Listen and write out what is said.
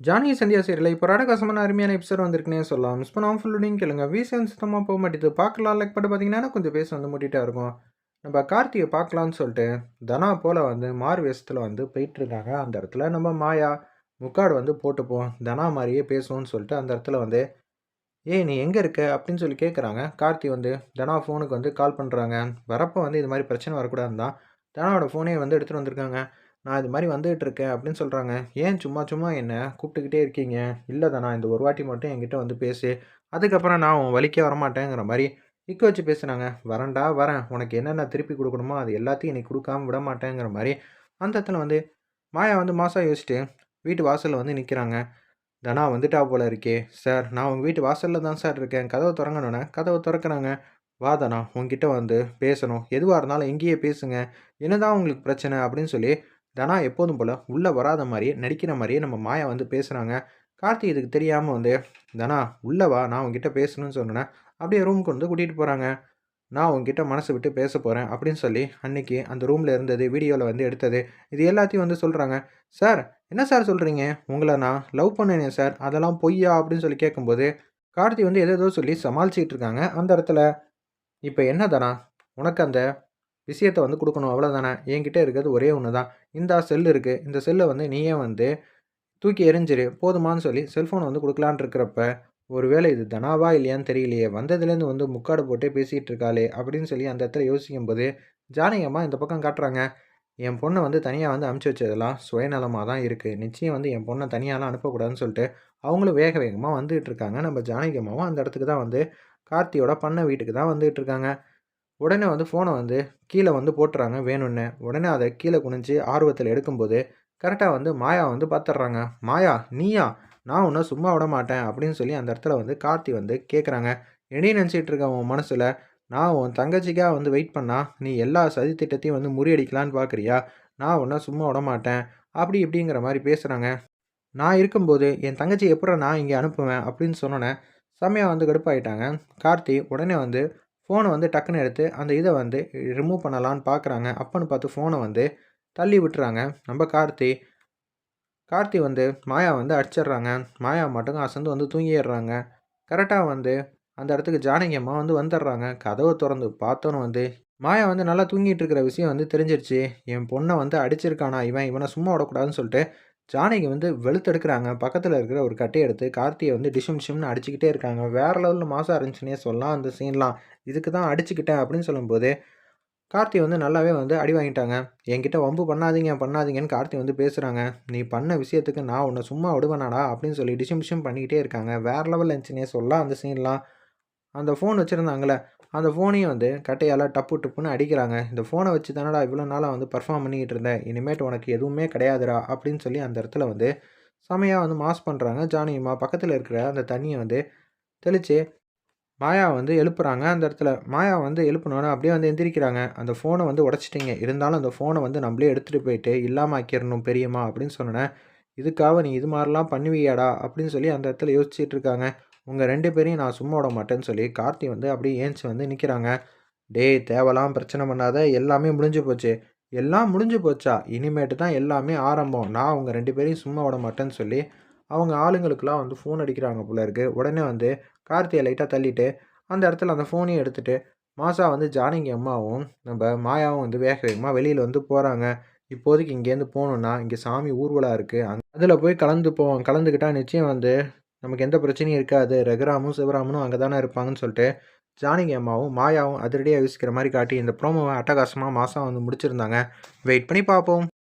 Johnny Sandhya சீரியல்ல இப்போ அட்டகாசமான அருமையான எபிசோட் வந்திருக்குன்னே சொல்லலாம். மிஸ் பண்ணாம ஃபுல்லுடையும் கேளுங்க. வீசன் சுத்தமா போ மாட்டேது. பார்க்கலாம் லைக் பண்ணிட்டு பார்த்தீங்கன்னா, கொஞ்சம் பேச வந்து மூட்டிட்டா இருக்கும். நம்ம கார்த்திய பார்க்கலான்னு சொல்லிட்டு, தனா போல வந்து மாறு வேஷத்துல வந்து போயிட்டுருக்காங்க. அந்த இடத்துல நம்ம மாயா முக்காடு வந்து போட்டுப்போம். தனா மாரியே பேசுவோம்ன்னு சொல்லிட்டு அந்த இடத்துல வந்து, "ஏய் நீ எங்க இருக்க?" அப்படின்னு சொல்லி கேட்குறாங்க. கார்த்தி வந்து தனா ஃபோனுக்கு வந்து கால் பண்றாங்க. வரப்போ வந்து இது மாரி பிரச்சனை வரக்கூடாதுன்னு தான், தனாவோட ஃபோனே வந்து எடுத்துட்டு வந்திருக்காங்க. நான் இது மாரி வந்துகிட்டுருக்கேன் அப்படின்னு சொல்றாங்க. "ஏன் சும்மா சும்மா என்ன கூப்பிட்டுக்கிட்டே இருக்கீங்க? இல்ல தானா இந்த ஒரு வாட்டி மட்டும் என்கிட்ட வந்து பேசு. அதுக்கப்புறம் நான் உன் வழிக்கே வரமாட்டேங்கிற மாரி இக்க வச்சு பேசுனாங்க. "வரேன்டா வரேன். உனக்கு என்னென்ன திருப்பி குடுக்கணுமோ அது எல்லாத்தையும் இன்னைக்கு குடுக்காம விடமாட்டேங்கிற" மாரி அந்த இடத்துல வந்து மாயா வந்து மாசா யோசிச்சுட்டு வீட்டு வாசல்ல வந்து நிக்கிறாங்க. "தனா வந்துட்டா போல இருக்கே! சார் நான் உங்க வீட்டு வாசல்ல தான் சார் இருக்கேன். கதவ தொறங்கன்னோனே" கதவ தொறக்குறாங்க. "வா தனா உன்கிட்ட வந்து பேசணும். எதுவா இருந்தாலும் இங்கேயே பேசுங்க. என்னதான் உங்களுக்கு பிரச்சனை?" அப்படின்னு சொல்லி தனா எப்போதும் போல உள்ள வராத மாரியே, நடிக்கிற மாரியே நம்ம மாயா வந்து பேசுறாங்க. கார்த்தி இதுக்கு தெரியாம வந்து, "தனா உள்ள வா, நான் உன்கிட்ட பேசணும்னு" சொன்னோனே, அப்படியே ரூமுக்கு வந்து கூட்டிட்டு போறாங்க. "நான் உன்கிட்ட மனசு விட்டு பேசப் போறேன்" அப்படின்னு சொல்லி, அன்னைக்கு அந்த ரூம்ல இருந்தது, வீடியோல வந்து எடுத்தது, இது எல்லாத்தையும் வந்து சொல்றாங்க. "சார், என்ன சார் சொல்றீங்க? உங்கள நான் லவ் பண்ணேனே சார், அதெல்லாம் பொய்யா?" அப்படின்னு சொல்லி கேட்கும்போது, கார்த்தி வந்து ஏதேதோ சொல்லி சமாளிச்சுட்டு இருக்காங்க. அந்த இடத்துல, "இப்ப என்ன தனா? உனக்கு அந்த விஷயத்த வந்து குடுக்கணும் அவ்வளோதானே. என்கிட்ட இருக்கிறது ஒரே ஒண்ணு தான். இந்தா செல் இருக்கு. இந்த செல்ல வந்து நீயே வந்து தூக்கி எறிஞ்சிரு. போதுமான்னு சொல்லி செல்ஃபோன வந்து குடுக்கலான்னு இருக்கிறப்ப, ஒருவேளை இது தனாவா இல்லையான்னு தெரியலையே. வந்ததுலேருந்து வந்து முக்காடு போட்டே பேசிட்டு இருக்காளே! அப்படின்னு சொல்லி அந்த இடத்துல யோசிக்கும்போது, ஜானகி அம்மா இந்த பக்கம் காட்டுறாங்க. என் பொண்ண வந்து தனியா வந்து அனுப்பிச்சு வச்சதெல்லாம் சுயநலமா தான் இருக்கு. நிச்சயம் வந்து என் பொண்ண தனியாலாம் அனுப்பக்கூடாதுன்னு சொல்லிட்டு, அவங்களும் வேக வேகமா வந்துட்டு இருக்காங்க. நம்ம ஜானகி அம்மாவும் அந்த இடத்துக்கு தான் வந்து கார்த்தியோட பண்ண வீட்டுக்கு தான் வந்துட்டு இருக்காங்க. உடனே வந்து ஃபோன வந்து கீழ வந்து போட்டுறாங்க வேணும்னே. உடனே அத கீழ குனிஞ்சு ஆர்வத்தில எடுக்கும்போது, கரெக்ட்டா வந்து மாயா வந்து பாத்துர்றாங்க. "மாயா நீயா? நான் உன்ன சும்மா விடமாட்டேன்" அப்படின்னு சொல்லி அந்த இடத்துல வந்து கார்த்தி வந்து கேட்குறாங்க. "என்னடி நெனச்சிட்டு இருக்க உன் மனசுல? நான் உன் தங்கச்சிக்காக வந்து வெயிட் பண்ணா, நீ எல்லா சதி திட்டத்தையும் வந்து முறியடிக்கலான்னு பாக்குறியா? நான் உன்ன சும்மா விடமாட்டேன்" அப்படி இப்படிங்கிற மாரி பேசுறாங்க. "நான் இருக்கும்போது என் தங்கச்சிய எப்புட்றா நான் இங்க அனுப்புவேன்?" அப்படின்னு சொன்னோனே, செம்மையா வந்து கடுப்பாயிட்டாங்க. கார்த்தி உடனே வந்து ஃபோன வந்து டக்குன்னு எடுத்து அந்த இத வந்து ரிமூவ் பண்ணலான்னு பார்க்குறாங்க. அப்பன்னு பார்த்து ஃபோன வந்து தள்ளி விட்டுறாங்க. நம்ம கார்த்தி. கார்த்தி வந்து மாயா வந்து அடிச்சிடுறாங்க. மாயா மட்டும் அசந்து வந்து தூங்கிர்றாங்க. கரெக்ட்டா வந்து அந்த இடத்துக்கு ஜானகி அம்மா வந்து வந்துடுறாங்க. கதவ தொறந்து பார்த்தோன வந்து மாயா வந்து நல்லா தூங்கிட்டு இருக்கிற விஷயம் வந்து தெரிஞ்சிருச்சு. என் பொண்ண வந்து அடிச்சிருக்கானா இவன், இவன சும்மா விடக்கூடாதுன்னு சொல்லிட்டு ஜானகி வந்து வெளுத்தெடுக்குறாங்க. பக்கத்துல இருக்கிற ஒரு கட்டைய எடுத்து கார்த்திய வந்து டிஷும் டிஷும்னு அடிச்சுக்கிட்டே இருக்காங்க. வேற லெவல்ல மாஸா இருந்துச்சுன்னே சொல்லலாம் அந்த சீன்லாம். இதுக்கு தான் அடிச்சுக்கிட்டேன் அப்படின்னு சொல்லும்போது, கார்த்தி வந்து நல்லாவே வந்து அடி வாங்கிட்டாங்க. என்கிட்ட வம்பு பண்ணாதீங்க, பண்ணாதீங்கன்னு கார்த்தி வந்து பேசுறாங்க. "நீ பண்ண விஷயத்துக்கு நான் உன்ன சும்மா விடுவேனாடா?" அப்படின்னு சொல்லி டிஷும் டிஷும் பண்ணிக்கிட்டே இருக்காங்க. வேற லெவல்ல இருந்துச்சுன்னே சொல்லலாம் அந்த சீன்லாம். அந்த ஃபோன் வச்சிருந்தாங்கல்ல, அந்த ஃபோனையும் வந்து கட்டையால டப்பு டப்புன்னு அடிக்கிறாங்க. "இந்த ஃபோன வச்சு தானடா இவ்வளோ நாளா வந்து பெர்ஃபார்ம் பண்ணிக்கிட்டு இருந்த. இனிமேட்டு உனக்கு எதுவுமே கிடையாதுடா" அப்படின்னு சொல்லி அந்த இடத்துல வந்து செமையா வந்து மாஸ் பண்றாங்க. ஜானகிஅம்மா பக்கத்துல இருக்கிற அந்த தண்ணிய வந்து தெளிச்சு மாயா வந்து எழுப்புறாங்க. அந்த இடத்துல மாயா வந்து எழுப்புனோனே அப்படியே வந்து எந்திரிக்கிறாங்க. "அந்த ஃபோன வந்து உடைச்சுட்டீங்க. இருந்தாலும் அந்த ஃபோன வந்து நம்மளே எடுத்துட்டு போயிட்டு இல்லாம ஆக்கிரணும் பெரியம்மா" அப்படின்னு சொன்னோனே, "இதுக்காக நீ இது மாரிலாம் பண்ணுவியாடா?" அப்படின்னு சொல்லி அந்த இடத்துல யோசிச்சுட்டு இருக்காங்க. உங்க 2 பேரையும் நான் சும்மா விட மாட்டேன்னு சொல்லி கார்த்தி வந்து அப்படியே ஏந்திச்சு வந்து நிக்கிறாங்க. "டேய் தேவயில்லாம பிரச்சனை பண்ணாத. எல்லாமே முடிஞ்சு போச்சு." "எல்லாம் முடிஞ்சு போச்சா? இனிமேட்டு தான் எல்லாமே ஆரம்பம். நான் உங்க 2 பேரையும் சும்மா விட மாட்டேன்னு" சொல்லி அவங்க ஆளுங்களுக்கெல்லாம் வந்து ஃபோன் அடிக்கிறாங்க போல இருக்கு. உடனே வந்து கார்த்திய லைட்டா தள்ளிட்டு, அந்த இடத்துல அந்த ஃபோனையும் எடுத்துட்டு, மாஸா வந்து ஜானகி அம்மாவும், நம்ப மாயாவும் வந்து வேக வேகமா வெளியில வந்து போறாங்க. இப்போதைக்கு இங்கேருந்து போணும்னா, இங்க சாமி ஊர்வலம் இருக்கு. அதுல போய் கலந்துப்போம். கலந்துக்கிட்டா நிச்சயம் வந்து நமக்கு எந்த பிரச்சனையும் இருக்காது. ரகுராமும், சிவராமனும் அங்க தானே இருப்பாங்கன்னு சொல்லிட்டு, ஜானகி அம்மாவும், மாயாவும் அதிரடியா யோசிக்கிற மாரி காட்டி, இந்த ப்ரோமோவ அட்டகாசமா மாஸா வந்து முடிச்சிருந்தாங்க. வெயிட் பண்ணி பார்ப்போம்.